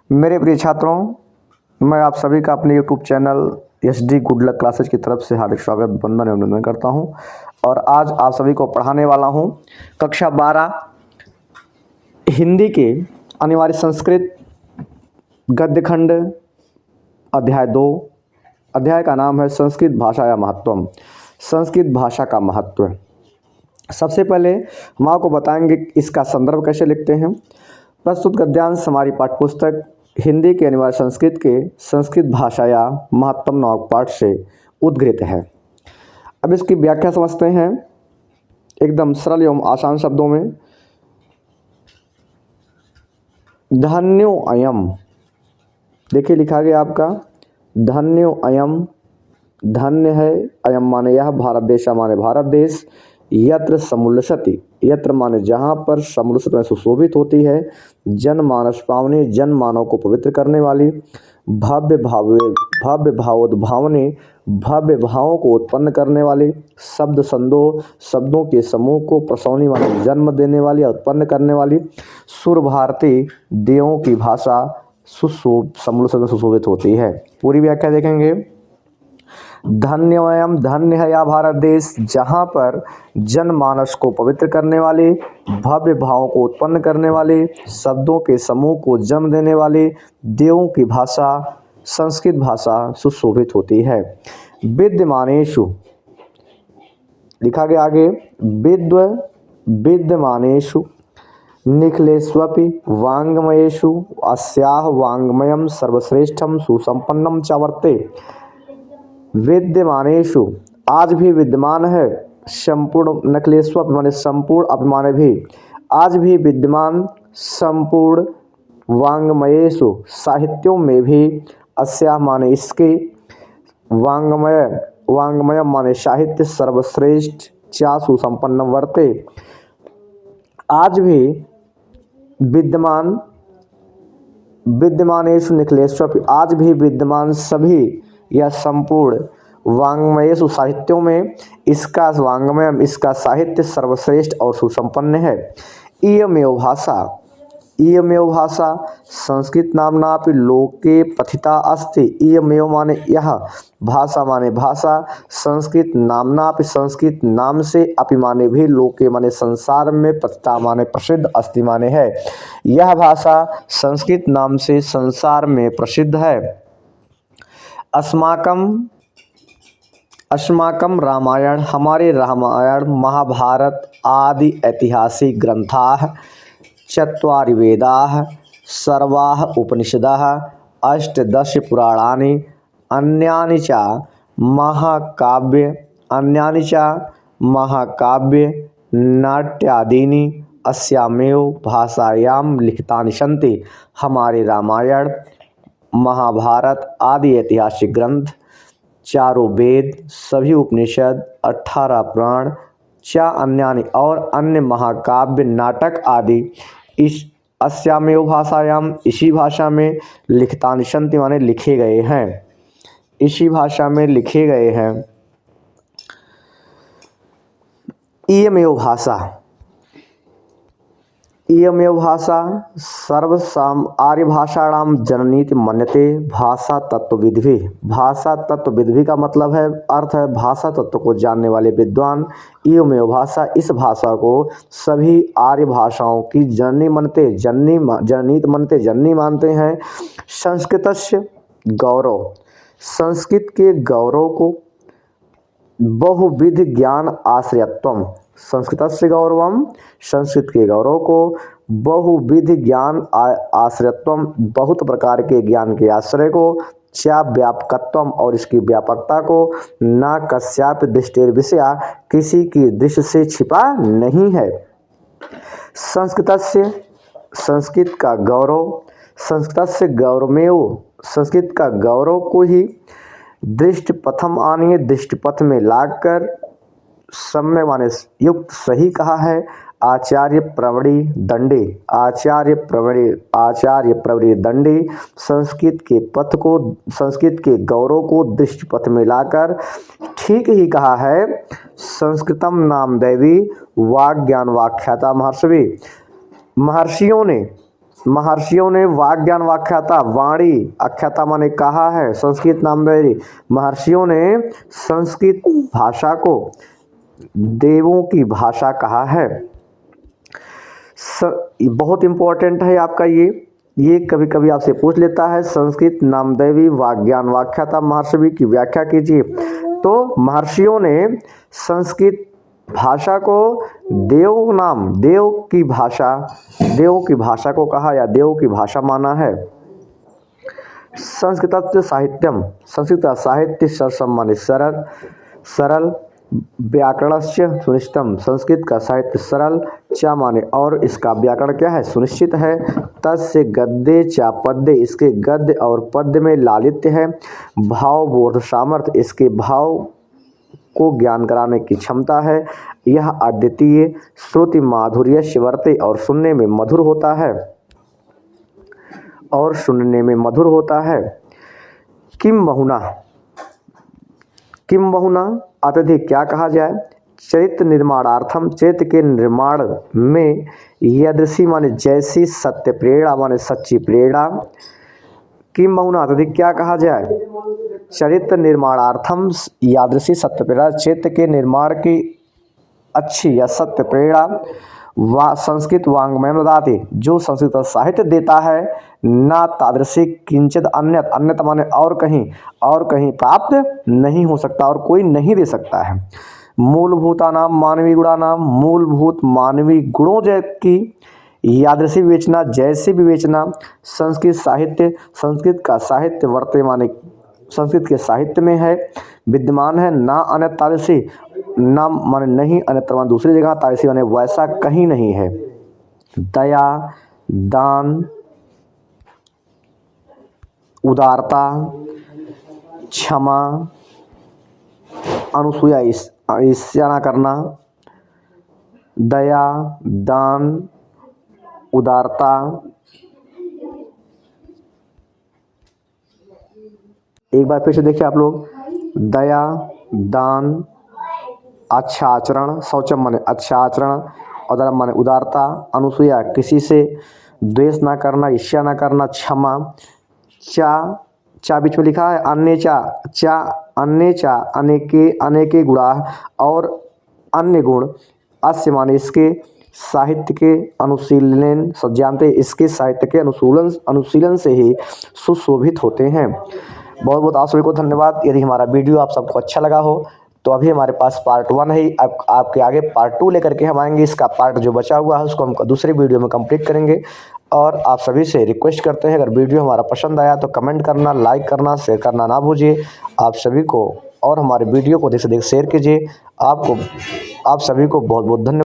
मेरे प्रिय छात्रों, मैं आप सभी का अपने YouTube channel SD good luck classes की तरफ से हार्दिक स्वागत वंदन एवं अभिनंदन करता हूं। और आज आप सभी को पढ़ाने वाला हूं कक्षा 12 हिंदी के अनिवार्य संस्कृत गद्य खंड अध्याय 2। अध्याय का नाम है संस्कृत भाषा या महत्वम, संस्कृत भाषा का महत्व। सबसे पहले हम आपको बताएंगे इसका संदर्भ कैसे लिखते हैं। प्रस्तुत गद्यांश हमारी पाठ्यपुस्तक हिंदी के अनिवार्य संस्कृत के संस्कृत भाषा या महत्वम नामक पाठ से उद्गृत है। अब इसकी व्याख्या समझते हैं एकदम सरल एवं आसान शब्दों में। धन्यो अयम, देखिए लिखा गया आपका धन्यो अयम, धन्य है, अयम माने यह, भारत देश माने भारत देश, यत्र समुल्लसति, यत्र माने जहाँ पर, समुल्लसत में सुशोभित होती है, जनमानस पावने, जन मानव को पवित्र करने वाली, भव्य भावोद्भावने, भव्य भावों को उत्पन्न करने वाली, शब्द संदोह, शब्दों के समूह को प्रसौनी माने जन्म देने वाली या उत्पन्न करने वाली, सुर भारती, देवों की भाषा समुल्लसत में सुशोभित होती है। पूरी व्याख्या देखेंगे। धन्यमयम, धन्य है या भारत देश जहाँ पर जनमानस को पवित्र करने वाली, भव्य भावों को उत्पन्न करने वाली, शब्दों के समूह को जन्म देने वाली, देवों की भाषा संस्कृत भाषा सुशोभित होती है। विद्यमानेषु, लिखा गया आगे विद्यमानेषु निखिलेष्वपि वाङ्मयेषु अस्याः वाङ्मयं सर्वश्रेष्ठं सुसंपन्नं च वर्ते। विद्यमानेषु, आज भी विद्यमान है, संपूर्ण नकलेश्व माने संपूर्ण, अभिमान भी, आज भी विद्यमान संपूर्ण, वाङ्मयेषु साहित्यों में भी, अस्या माने इसके, वाङ्मय माने साहित्य, सर्वश्रेष्ठ चा सुसंपन्न वर्ते, आज भी विद्यमानेषु निखिलेष्व, आज भी विद्यमान सभी या संपूर्ण, वाङ्मयेषु साहित्यों में, इसका वाङ्मय, इसका साहित्य सर्वश्रेष्ठ और सुसंपन्न है। इयमेव भाषा संस्कृत नाम्नापि लोके प्रथिता अस्ति। इयमेव माने यह, भाषा माने भाषा, संस्कृत नाम्नापि संस्कृत नाम से, अपि माने भी, लोके माने संसार में, प्रथिता माने प्रसिद्ध, अस्ति माने है। यह भाषा संस्कृत नाम से संसार में प्रसिद्ध है। अस्माकं रामायण, हमारे रामायण, महाभारत आदि ऐतिहासिक ग्रंथाः, चत्वारि वेदाः, सर्वाः उपनिषदः, अष्टादश पुराणानि, अन्यानि च महाकाव्य नाट्यादीनि अस्यामेव भाषायां लिखितानि सन्ति। हमारे रामायण, महाभारत आदि ऐतिहासिक ग्रंथ, चारों वेद, सभी उपनिषद, 18 पुराण, चा अन्यानि और अन्य महाकाव्य नाटक आदि इस अस्यामेव भाषायाम, इसी भाषा में, लिखितानि सन्ति माने लिखे गए हैं, इसी भाषा में लिखे गए हैं। इयमेव भाषा सर्वसाम आर्य भाषाणाम जननीति मन्यते। भाषा तत्वविद्भिः, भाषा तत्वविद्भिः का मतलब है, अर्थ है भाषा तत्व को जानने वाले विद्वान। इयमेव भाषा, इस भाषा को सभी आर्य भाषाओं की जननी मानते हैं। संस्कृतस्य गौरव, संस्कृत के गौरव को, बहुविध ज्ञान आश्रयत्वम, संस्कृतस्य गौरवम, संस्कृत के गौरव को, बहुविध ज्ञान आश्रयत्वम, बहुत प्रकार के ज्ञान के आश्रय को, चा व्यापकत्वम और इसकी व्यापकता को, न कस्यापि दृष्टेर विषया, किसी की दृष्टि से छिपा नहीं है। संस्कृतस्य, संस्कृत का गौरव, संस्कृतस्य गौरवमेव, संस्कृत का गौरव को ही दृष्टि पथम आनिए, दृष्टि पथ में लाकर, सम्य माने युक्त, सही कहा है। आचार्य प्रवणी दंडे, आचार्य प्रवणी दंडे, संस्कृत के पथ को, संस्कृत के गौरव को दृष्टि पथ में लाकर ठीक ही कहा है। संस्कृतम नाम दैवी वाग्ज्ञान वाख्याता महर्षि, महर्षियों ने महर्षियों ने वाक ज्ञान व्याख्याता वाणी आख्याता माने कहा है। संस्कृत नामदेवी महर्षियों ने संस्कृत भाषा को देवों की भाषा कहा है। बहुत इंपॉर्टेंट है आपका ये कभी कभी आपसे पूछ लेता है। संस्कृत नामदेवी वाक ज्ञान व्याख्याता महर्षि की व्याख्या कीजिए। तो महर्षियों ने संस्कृत भाषा को देव की भाषा को कहा या देव की भाषा माना है। संस्कृत साहित्य सरसम माने सरल व्याकरणस्य सुनिश्चितम। संस्कृत का साहित्य सरल चा माने और इसका व्याकरण क्या है सुनिश्चित है। तस्य गद्य चा पद्य इसके गद्य और पद्य में लालित्य है। भाव बोध सामर्थ्य इसके भाव को ज्ञान कराने की क्षमता है। यह अद्वितीय श्रुति माधुर्य शिवर्ते और सुनने में मधुर होता है। किम बहुना अत्यधिक क्या कहा जाए। चरित्र निर्माणार्थम चरित्र के निर्माण में यादृशी माने जैसी सत्य प्रेरणा माने सच्ची प्रेरणा। किम बहुना अत्यधिक क्या कहा जाए। चरित्र निर्माणार्थम यादृशी सत्य प्रेरणा चरित्र के निर्माण की अच्छी या सत्य प्रेरणा संस्कृत वांग्मय ददाति जो संस्कृत साहित्य देता है। ना तादृशी किंचित अन्यत माने और कहीं प्राप्त नहीं हो सकता और कोई नहीं दे सकता है। मूलभूतानाम मानवीय गुणानाम मूलभूत मानवीय गुणों की यादृशी विवेचना जैसी विवेचना संस्कृत का साहित्य वर्तमान संस्कृत के साहित्य में है विद्यमान है। ना अन्य तादृशी ना माने नहीं अन्यत्र माने दूसरी जगह तादृशी माने वैसा कहीं नहीं है। दया दान उदारता क्षमा अनुसूया ईर्ष्या न करना। दया दान उदारता एक बार फिर से देखिए आप लोग। दया दान अच्छा आचरण शौचम माने अच्छा आचरण उदार माने उदारता अनुसूया किसी से द्वेष ना करना ईर्ष्या ना करना क्षमा चा बीच में लिखा है अन्य चा अनेके गुणा और अन्य गुण अस्य माने इसके साहित्य के अनुशीलन जानते इसके साहित्य के अनुशीलन से ही सुशोभित होते हैं। बहुत बहुत आप सभी को धन्यवाद। यदि हमारा वीडियो आप सबको अच्छा लगा हो तो अभी हमारे पास पार्ट 1 है। अब आपके आगे पार्ट 2 लेकर के हम आएंगे। इसका पार्ट जो बचा हुआ है उसको हम दूसरे वीडियो में कंप्लीट करेंगे। और आप सभी से रिक्वेस्ट करते हैं अगर वीडियो हमारा पसंद आया तो कमेंट करना लाइक करना शेयर करना ना भूलिए। आप सभी को और हमारे वीडियो को देख शेयर कीजिए। आप सभी को बहुत बहुत धन्यवाद।